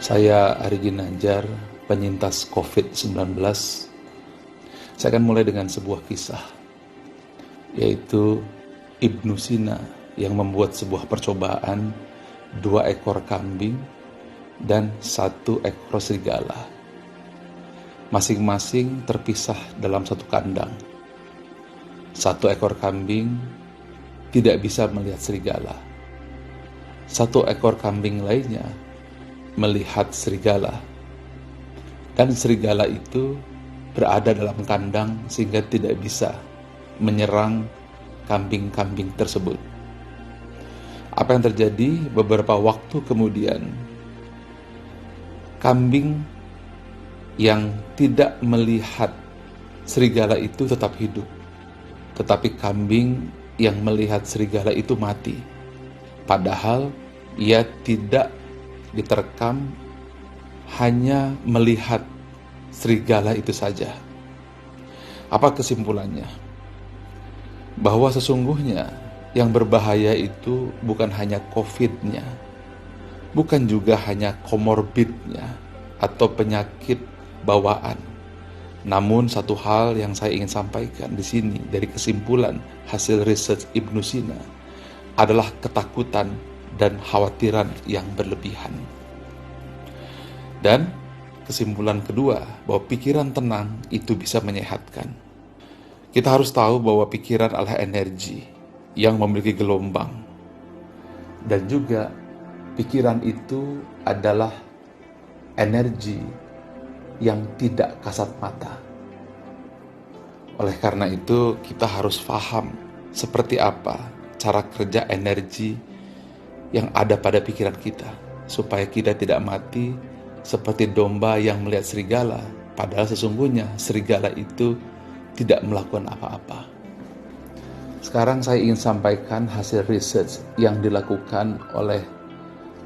Saya Ari Ginanjar, penyintas COVID-19. Saya akan mulai dengan sebuah kisah, yaitu Ibnu Sina yang membuat sebuah percobaan 2 ekor kambing dan 1 ekor serigala. Masing-masing terpisah dalam satu kandang. 1 ekor kambing tidak bisa melihat serigala. 1 ekor kambing lainnya melihat serigala, dan serigala itu berada dalam kandang sehingga tidak bisa menyerang kambing-kambing tersebut. Apa yang terjadi? Beberapa waktu kemudian, kambing yang tidak melihat serigala itu tetap hidup, tetapi kambing yang melihat serigala itu mati, padahal ia tidak diterkam, hanya melihat serigala itu saja. Apa kesimpulannya? Bahwa sesungguhnya yang berbahaya itu bukan hanya COVID-nya, bukan juga hanya komorbidnya atau penyakit bawaan. Namun satu hal yang saya ingin sampaikan di sini dari kesimpulan hasil research Ibnu Sina adalah ketakutan dan khawatiran yang berlebihan. Dan kesimpulan kedua, bahwa pikiran tenang itu bisa menyehatkan. Kita harus tahu bahwa pikiran adalah energi yang memiliki gelombang, dan juga pikiran itu adalah energi yang tidak kasat mata. Oleh karena itu, kita harus paham seperti apa cara kerja energi yang ada pada pikiran kita, supaya kita tidak mati seperti domba yang melihat serigala, padahal sesungguhnya serigala itu tidak melakukan apa-apa. Sekarang saya ingin sampaikan hasil research yang dilakukan oleh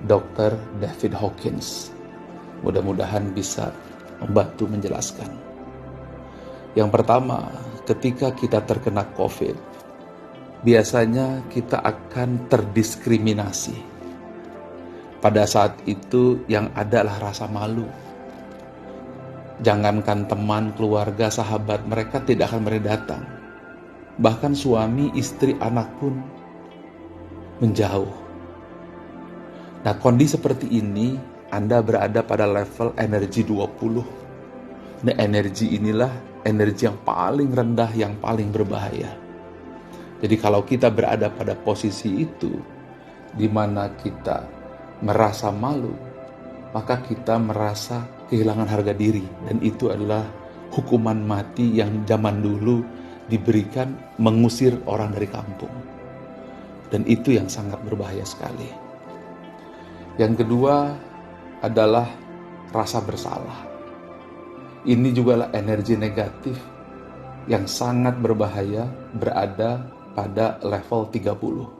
Dr. David Hawkins. Mudah-mudahan bisa membantu menjelaskan. Yang pertama, ketika kita terkena COVID, biasanya kita akan terdiskriminasi. Pada saat itu yang ada adalah rasa malu. Jangankan teman, keluarga, sahabat, mereka tidak akan datang. Bahkan suami, istri, anak pun menjauh. Nah, kondisi seperti ini, Anda berada pada level energi 20. Nah, energi inilah energi yang paling rendah, yang paling berbahaya. Jadi kalau kita berada pada posisi itu, di mana kita merasa malu, maka kita merasa kehilangan harga diri. Dan itu adalah hukuman mati yang zaman dulu diberikan mengusir orang dari kampung. Dan itu yang sangat berbahaya sekali. Yang kedua adalah rasa bersalah. Ini juga adalah energi negatif yang sangat berbahaya, berada pada level 30.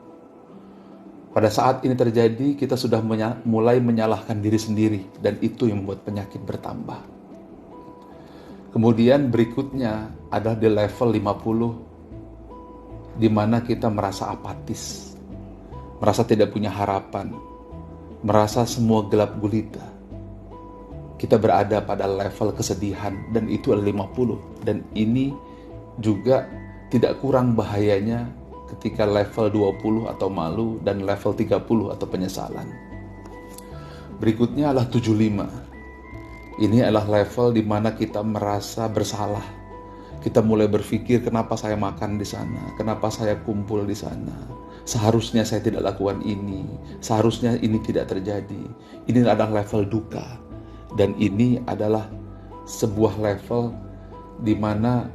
Pada saat ini terjadi, kita sudah mulai menyalahkan diri sendiri, dan itu yang membuat penyakit bertambah. Kemudian berikutnya adalah di level 50, di mana kita merasa apatis, merasa tidak punya harapan, merasa semua gelap gulita. Kita berada pada level kesedihan, dan itu adalah 50. Dan ini juga tidak kurang bahayanya ketika level 20 atau malu, dan level 30 atau penyesalan. Berikutnya adalah 75. Ini adalah level di mana kita merasa bersalah. Kita mulai berpikir, kenapa saya makan di sana? Kenapa saya kumpul di sana? Seharusnya saya tidak lakukan ini. Seharusnya ini tidak terjadi. Ini adalah level duka. Dan ini adalah sebuah level di mana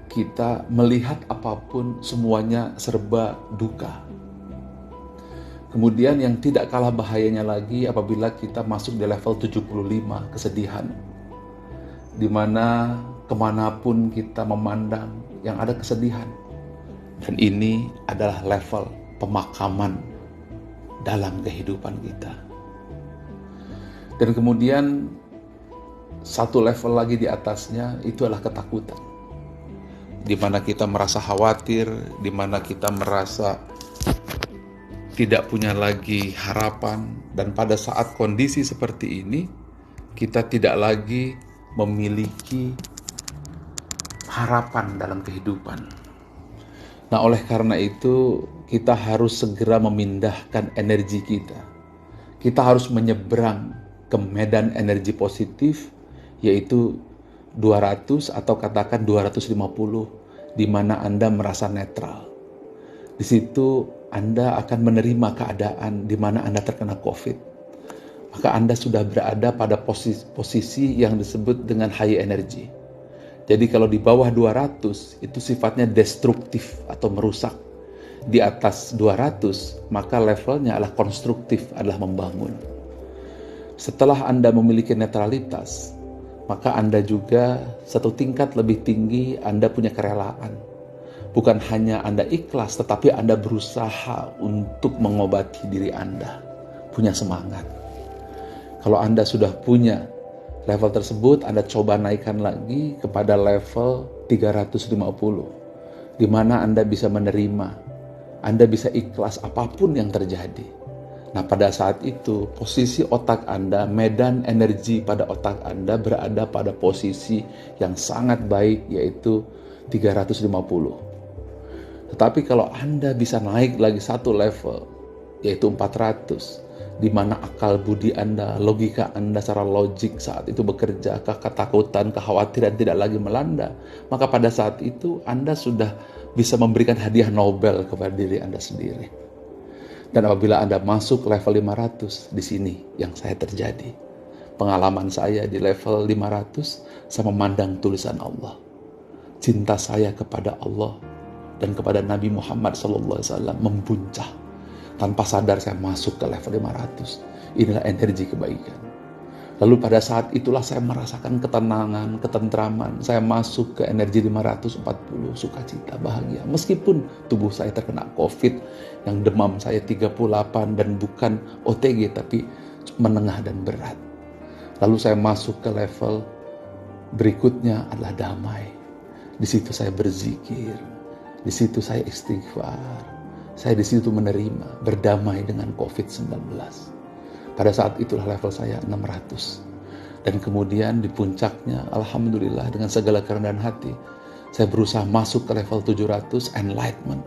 kita melihat apapun semuanya serba duka. Kemudian yang tidak kalah bahayanya lagi apabila kita masuk di level 75, kesedihan, di mana kemanapun kita memandang yang ada kesedihan. Dan ini adalah level pemakaman dalam kehidupan kita. Dan kemudian satu level lagi di atasnya itu adalah ketakutan, di mana kita merasa khawatir, di mana kita merasa tidak punya lagi harapan. Dan pada saat kondisi seperti ini, kita tidak lagi memiliki harapan dalam kehidupan. Nah, oleh karena itu, kita harus segera memindahkan energi kita. Kita harus menyeberang ke medan energi positif, yaitu 200 atau katakan 250, di mana Anda merasa netral. Di situ Anda akan menerima keadaan di mana Anda terkena COVID. Maka Anda sudah berada pada posisi yang disebut dengan high energy. Jadi kalau di bawah 200 itu sifatnya destruktif atau merusak. Di atas 200 maka levelnya adalah konstruktif, adalah membangun. Setelah Anda memiliki netralitas, maka Anda juga satu tingkat lebih tinggi, Anda punya kerelaan. Bukan hanya Anda ikhlas, tetapi Anda berusaha untuk mengobati diri Anda. Punya semangat. Kalau Anda sudah punya level tersebut, Anda coba naikkan lagi kepada level 350, di mana Anda bisa menerima, Anda bisa ikhlas apapun yang terjadi. Nah, pada saat itu, posisi otak Anda, medan energi pada otak Anda berada pada posisi yang sangat baik, yaitu 350. Tetapi kalau Anda bisa naik lagi satu level, yaitu 400, di mana akal budi Anda, logika Anda secara logik saat itu bekerja, ketakutan, kekhawatiran tidak lagi melanda, maka pada saat itu Anda sudah bisa memberikan hadiah Nobel kepada diri Anda sendiri. Dan apabila Anda masuk level 500, di sini yang saya terjadi. Pengalaman saya di level 500, saya memandang tulisan Allah. Cinta saya kepada Allah dan kepada Nabi Muhammad SAW membuncah. Tanpa sadar saya masuk ke level 500. Inilah energi kebaikan. Lalu pada saat itulah saya merasakan ketenangan, ketentraman. Saya masuk ke energi 540, sukacita, bahagia. Meskipun tubuh saya terkena COVID, yang demam saya 38 dan bukan OTG, tapi menengah dan berat. Lalu saya masuk ke level berikutnya adalah damai. Di situ saya berzikir, di situ saya istighfar. Saya di situ menerima, berdamai dengan COVID-19. Pada saat itulah level saya 600. Dan kemudian di puncaknya, alhamdulillah dengan segala kerendahan hati, saya berusaha masuk ke level 700, enlightenment.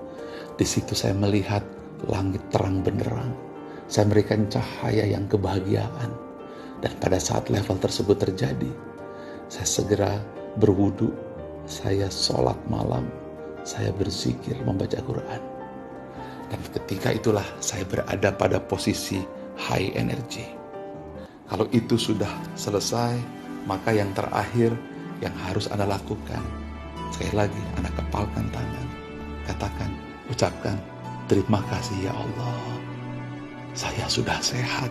Di situ saya melihat langit terang benderang. Saya memberikan cahaya yang kebahagiaan. Dan pada saat level tersebut terjadi, saya segera berwudu, saya sholat malam, saya berzikir, membaca Quran. Dan ketika itulah saya berada pada posisi high energy. Kalau itu sudah selesai, maka yang terakhir yang harus Anda lakukan, sekali lagi Anda kepalkan tangan, katakan, ucapkan, terima kasih ya Allah, saya sudah sehat.